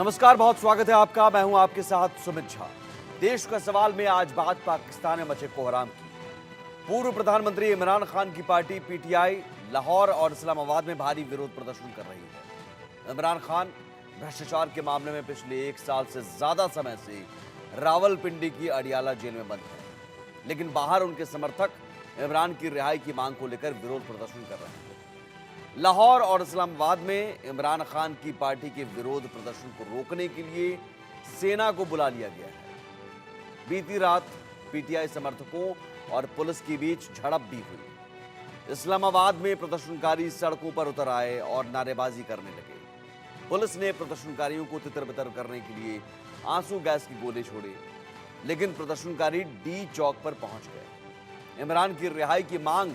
नमस्कार, बहुत स्वागत है आपका। मैं हूं आपके साथ सुमित झा। देश का सवाल में आज बात पाकिस्तान में मचे कोहराम की। पूर्व प्रधानमंत्री इमरान खान की पार्टी पीटीआई लाहौर और इस्लामाबाद में भारी विरोध प्रदर्शन कर रही है। इमरान खान भ्रष्टाचार के मामले में पिछले 1 साल से ज्यादा समय से रावलपिंडी की अडियाला जेल में बंद है, लेकिन बाहर उनके समर्थक इमरान की रिहाई की मांग को लेकर विरोध प्रदर्शन कर रहे हैं। लाहौर और इस्लामाबाद में इमरान खान की पार्टी के विरोध प्रदर्शन को रोकने के लिए सेना को बुला लिया गया है। बीती रात पीटीआई समर्थकों और पुलिस के बीच झड़प भी हुई। इस्लामाबाद में प्रदर्शनकारी सड़कों पर उतर आए और नारेबाजी करने लगे। पुलिस ने प्रदर्शनकारियों को तितर-बितर करने के लिए आंसू गैस की गोले छोड़े, लेकिन प्रदर्शनकारी डी चौक पर पहुंच गए। इमरान की रिहाई की मांग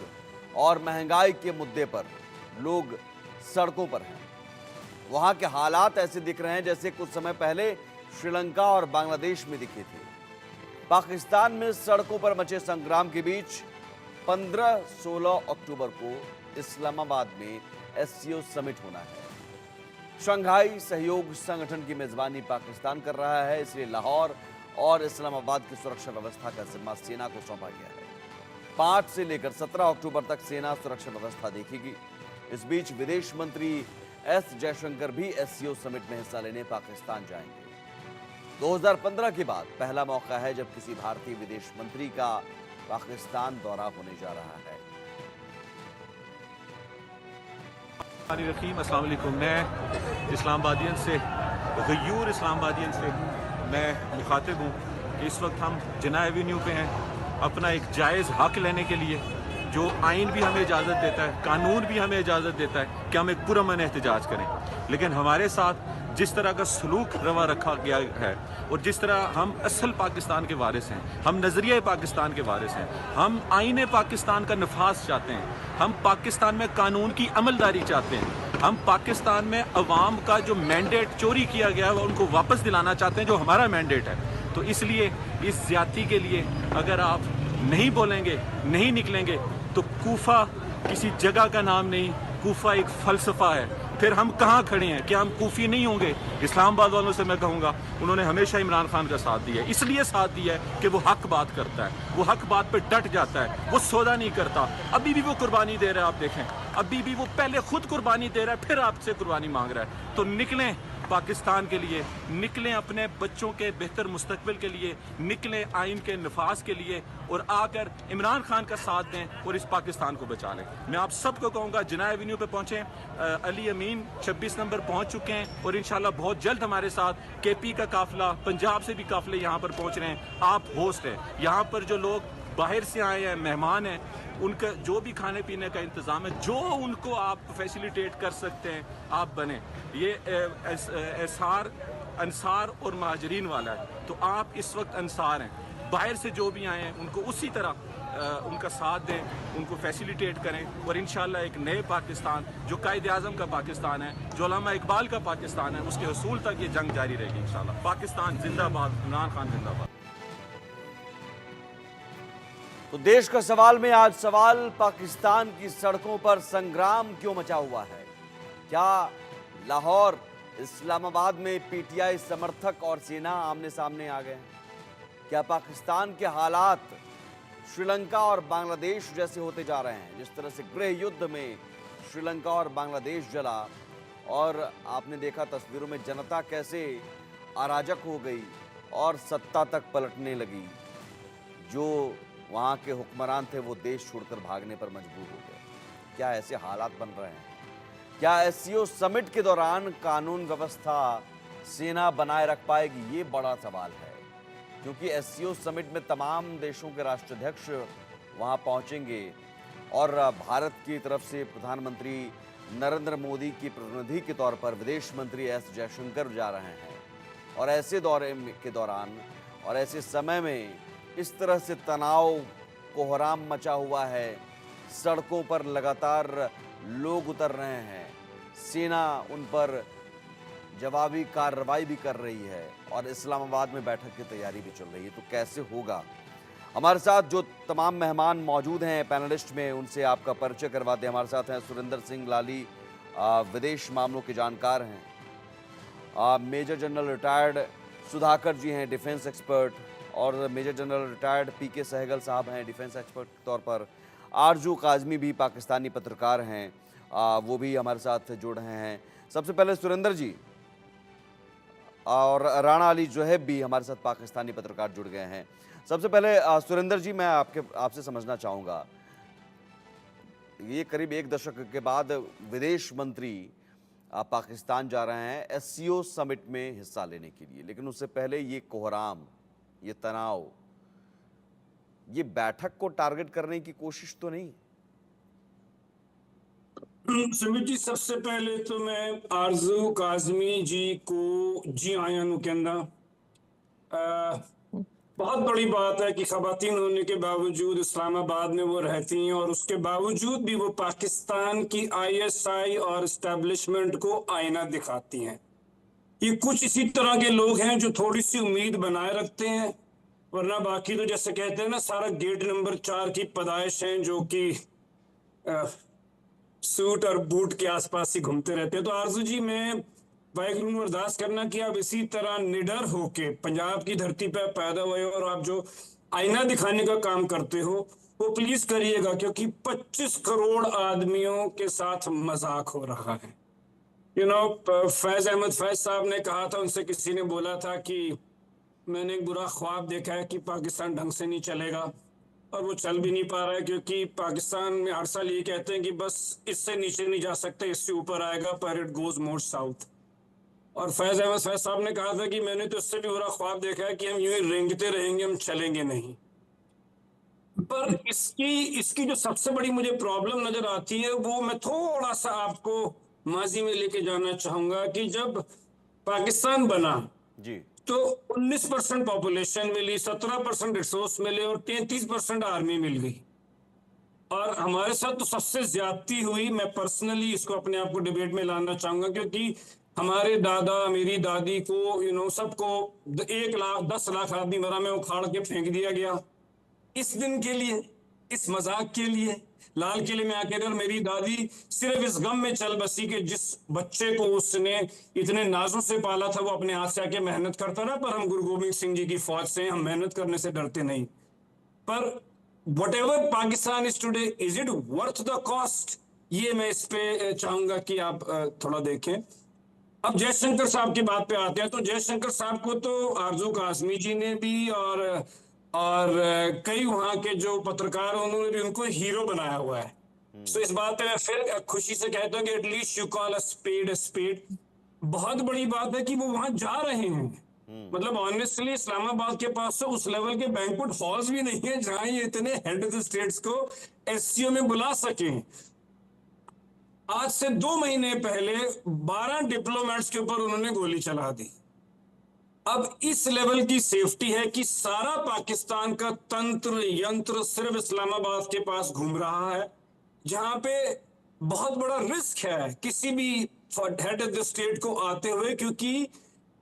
और महंगाई के मुद्दे पर लोग सड़कों पर हैं। वहां के हालात ऐसे दिख रहे हैं जैसे कुछ समय पहले श्रीलंका और बांग्लादेश में दिखे थे। पाकिस्तान में सड़कों पर मचे संग्राम के बीच 15-16 अक्टूबर को इस्लामाबाद में एससीओ समिट होना है। शंघाई सहयोग संगठन की मेजबानी पाकिस्तान कर रहा है, इसलिए लाहौर और इस्लामाबाद की सुरक्षा व्यवस्था का जिम्मा सेना को सौंपा गया है। 5 से लेकर 17 अक्टूबर तक सेना सुरक्षा व्यवस्था देखेगी। इस बीच विदेश मंत्री एस जयशंकर भी एससीओ समिट में हिस्सा लेने पाकिस्तान जाएंगे। 2015 के बाद पहला मौका है जब किसी भारतीय विदेश मंत्री का पाकिस्तान दौरा होने जा रहा है। अस्सलाम वालेकुम। मैं इस्लामाबादियन से गयूर इस्लामाबादियन से मैं मुखातिब हूँ कि इस वक्त हम जिना एवेन्यू पे हैं अपना एक जायज़ हक लेने के लिए, जो आइन भी हमें इजाज़त देता है, कानून भी हमें इजाज़त देता है कि हम एक पुरअमन एहतजाज करें। लेकिन हमारे साथ जिस तरह का सलूक रवा रखा गया है और जिस तरह हम असल पाकिस्तान के वारिस हैं, हम नज़रिया पाकिस्तान के वारिस हैं, हम आइन पाकिस्तान का नफाज चाहते हैं, हम पाकिस्तान में कानून की अमलदारी चाहते हैं, हम पाकिस्तान में अवाम का जो मैंडेट चोरी किया गया है उनको वापस दिलाना चाहते हैं, जो हमारा मैंडेट है। तो इसलिए इस ज्यादती के लिए अगर आप नहीं बोलेंगे, नहीं निकलेंगे, तो कूफा किसी जगह का नाम नहीं, कूफा एक फलसफा है। फिर हम कहाँ खड़े हैं? क्या हम कूफी नहीं होंगे? इस्लामाबाद वालों से मैं कहूँगा, उन्होंने हमेशा इमरान खान का साथ दिया है, इसलिए साथ दिया है कि वो हक बात करता है, वो हक बात पे डट जाता है, वो सौदा नहीं करता। अभी भी वो कुर्बानी दे रहा है, आप देखें, अभी भी वो पहले खुद कुर्बानी दे रहा है, फिर आपसे कुर्बानी मांग रहा है। तो निकलें पाकिस्तान के लिए, निकलें अपने बच्चों के बेहतर मुस्तकबिल के लिए, निकलें आइन के नफाज के लिए और आकर इमरान खान का साथ दें और इस पाकिस्तान को बचा लें। मैं आप सबको कहूँगा जिना एवेन्यू पे पहुँचें। अली अमीन 26 नंबर पहुँच चुके हैं और इंशाल्लाह बहुत जल्द हमारे साथ केपी का काफिला, पंजाब से भी काफिले यहाँ पर पहुँच रहे हैं। आप होस्ट हैं, यहाँ पर जो लोग बाहर से आए हैं, मेहमान हैं, उनका जो भी खाने पीने का इंतज़ाम है, जो उनको आप फैसिलिटेट कर सकते हैं, आप बने। ये अंसार और महाजरीन वाला है, तो आप इस वक्त अंसार हैं। बाहर से जो भी आए हैं उनको उसी तरह उनका साथ दें, उनको फैसिलिटेट करें और इंशाल्लाह एक नए पाकिस्तान, जो कायद आज़म का पाकिस्तान है, जो अल्लामा इकबाल का पाकिस्तान है, उसके हसूल तक ये जंग जारी रहेगी इंशाल्लाह। पाकिस्तान जिंदाबाद, इमरान खान जिंदाबाद। तो देश का सवाल में आज सवाल, पाकिस्तान की सड़कों पर संग्राम क्यों मचा हुआ है? क्या लाहौर इस्लामाबाद में पीटीआई समर्थक और सेना आमने सामने आ गए? क्या पाकिस्तान के हालात श्रीलंका और बांग्लादेश जैसे होते जा रहे हैं? जिस तरह से गृह युद्ध में श्रीलंका और बांग्लादेश जला और आपने देखा तस्वीरों में जनता कैसे अराजक हो गई और सत्ता तक पलटने लगी। जो वहाँ के हुक्मरान थे वो देश छोड़कर भागने पर मजबूर हो गए। क्या ऐसे हालात बन रहे हैं? क्या एससीओ समिट के दौरान कानून व्यवस्था सेना बनाए रख पाएगी? ये बड़ा सवाल है, क्योंकि एससीओ समिट में तमाम देशों के राष्ट्राध्यक्ष वहाँ पहुँचेंगे और भारत की तरफ से प्रधानमंत्री नरेंद्र मोदी की प्रतिनिधि के तौर पर विदेश मंत्री एस जयशंकर जा रहे हैं। और ऐसे दौरे के दौरान और ऐसे समय में इस तरह से तनाव, कोहराम मचा हुआ है, सड़कों पर लगातार लोग उतर रहे हैं, सेना उन पर जवाबी कार्रवाई भी कर रही है और इस्लामाबाद में बैठक की तैयारी भी चल रही है। तो कैसे होगा? हमारे साथ जो तमाम मेहमान मौजूद हैं पैनलिस्ट में, उनसे आपका परिचय करवाते हैं। हमारे साथ हैं सुरेंद्र सिंह लाली, विदेश मामलों के जानकार हैं। मेजर जनरल रिटायर्ड सुधाकर जी हैं डिफेंस एक्सपर्ट, और मेजर जनरल रिटायर्ड पीके सहगल साहब हैं डिफेंस एक्सपर्ट के तौर पर। आरजू काजमी भी पाकिस्तानी पत्रकार हैं, वो भी हमारे साथ जुड़ रहे हैं। सबसे पहले सुरेंद्र जी और राणा अली जोहेब भी हमारे साथ पाकिस्तानी पत्रकार जुड़ गए हैं। सबसे पहले सुरेंद्र जी, मैं आपसे समझना चाहूँगा, ये करीब एक दशक के बाद विदेश मंत्री पाकिस्तान जा रहे हैं एससीओ समिट में हिस्सा लेने के लिए, लेकिन उससे पहले ये कोहराम, ये तनाव, ये बैठक को टारगेट करने की कोशिश तो नहीं? सुमित जी, सबसे पहले तो मैं आरजू काजमी जी को जी आया नु कहना। बहुत बड़ी बात है कि खवातीन होने के बावजूद इस्लामाबाद में वो रहती हैं और उसके बावजूद भी वो पाकिस्तान की आईएसआई और एस्टेब्लिशमेंट को आईना दिखाती हैं। ये कुछ इसी तरह के लोग हैं जो थोड़ी सी उम्मीद बनाए रखते हैं, वरना बाकी तो जैसे कहते हैं ना, सारा गेट नंबर 4 की पैदाइश हैं जो कि सूट और बूट के आसपास ही घूमते रहते हैं। तो आरजू जी, मैं वाहिगुरू में अरदास करना कि आप इसी तरह निडर होके पंजाब की धरती पर पैदा हुए और आप जो आईना दिखाने का काम करते हो वो प्लीज करिएगा, क्योंकि 25 करोड़ आदमियों के साथ मजाक हो रहा है। फैज अहमद फैज साहब ने कहा था, उनसे किसी ने बोला था कि मैंने एक बुरा ख्वाब देखा है कि पाकिस्तान ढंग से नहीं चलेगा, और वो चल भी नहीं पा रहा है, क्योंकि पाकिस्तान में हर साल ये कहते हैं कि बस इससे नीचे नहीं जा सकते, इससे ऊपर आएगा, पर इट गोज मोर साउथ। और फैज अहमद फैज साहब ने कहा था कि मैंने तो इससे भी बुरा ख्वाब देखा है कि हम यूं ही रेंगते रहेंगे, हम चलेंगे नहीं। पर इसकी जो सबसे बड़ी मुझे प्रॉब्लम नजर आती है, वो मैं थोड़ा सा आपको माजी में लेके जाना चाहूंगा कि जब पाकिस्तान बना जी, तो 19% पॉपुलेशन मिली, 17% रिसोर्स मिले और 33% आर्मी मिल गई। और हमारे साथ तो सबसे ज्यादती हुई। मैं पर्सनली इसको अपने आप को डिबेट में लाना चाहूंगा, क्योंकि हमारे दादा, मेरी दादी को सबको 1 लाख 10 लाख आदमी मरा में उखाड़ के फेंक दिया गया इस दिन के लिए, इस मजाक के लिए। लाल किले में आकर मेरी दादी सिर्फ इस गम में चल बसी कि जिस बच्चे को उसने इतने नाजों से पाला था वो अपने हाथ से आके मेहनत करता रहा, पर हम गुरु गोबिंद सिंह जी की फौज से, हम मेहनत करने से डरते नहीं। पर whatever Pakistan is today, is it worth the cost? ये मैं इस पे चाहूंगा कि आप थोड़ा देखें। अब जयशंकर साहब की बात पे आते हैं, तो जयशंकर साहब को तो आरजू काजमी जी ने भी और कई वहां के जो पत्रकार उन्होंने भी उनको हीरो बनाया हुआ है। तो इस बात पे मैं फिर खुशी से कहता हूँ कि at least you call a spade. बहुत बड़ी बात है कि वो वहां जा रहे हैं। मतलब ऑनेस्टली इस्लामाबाद के पास तो उस लेवल के बैंक्वेट हॉल्स भी नहीं है जहां ये इतने हेड ऑफ द स्टेट्स को एससीओ में बुला सके। आज से 2 महीने पहले 12 डिप्लोमेट्स के ऊपर उन्होंने गोली चला दी। अब इस लेवल की सेफ्टी है कि सारा पाकिस्तान का तंत्र यंत्र सिर्फ इस्लामाबाद के पास घूम रहा है, जहां पे बहुत बड़ा रिस्क है किसी भी हेड ऑफ द स्टेट को आते हुए, क्योंकि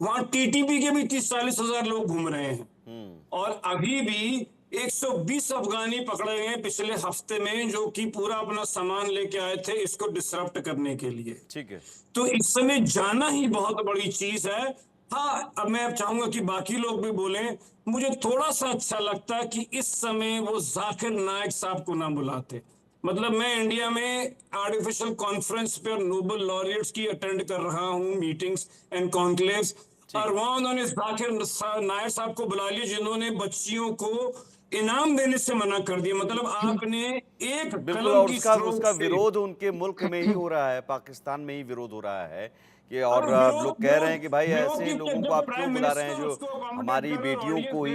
वहां टीटीपी के भी 30-40 हजार लोग घूम रहे हैं। और अभी भी 120 अफगानी पकड़े गए पिछले हफ्ते में, जो कि पूरा अपना सामान लेके आए थे इसको डिसरप्ट करने के लिए। ठीक है। तो इस समय जाना ही बहुत बड़ी चीज है। हाँ, अब मैं चाहूंगा कि बाकी लोग भी बोलें। मुझे थोड़ा सा अच्छा लगता है कि इस समय वो जाकिर नाइक साहब को ना बुलाते। मतलब मैं इंडिया में आर्टिफिशियल कॉन्फ्रेंस पे और नोबेल लॉरियट्स की अटेंड कर रहा हूँ, मीटिंग्स एंड कॉन्क्लेव्स, और वहां उन्होंने जाकिर नायक साहब को बुला लिया जिन्होंने बच्चियों को इनाम देने से मना कर दिया। मतलब आपने एक बिल्कुल, और उसका विरोध उनके मुल्क में ही हो रहा है, पाकिस्तान में ही विरोध हो रहा है कि, और लोग कह रहे हैं कि भाई ऐसे लोगों को आप क्यों बुला रहे हैं जो हमारी बेटियों को ही,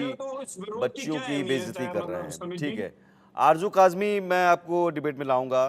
बच्चियों की बेइज्जती कर रहे हैं। ठीक है, आरजू काजमी, मैं आपको डिबेट में लाऊंगा।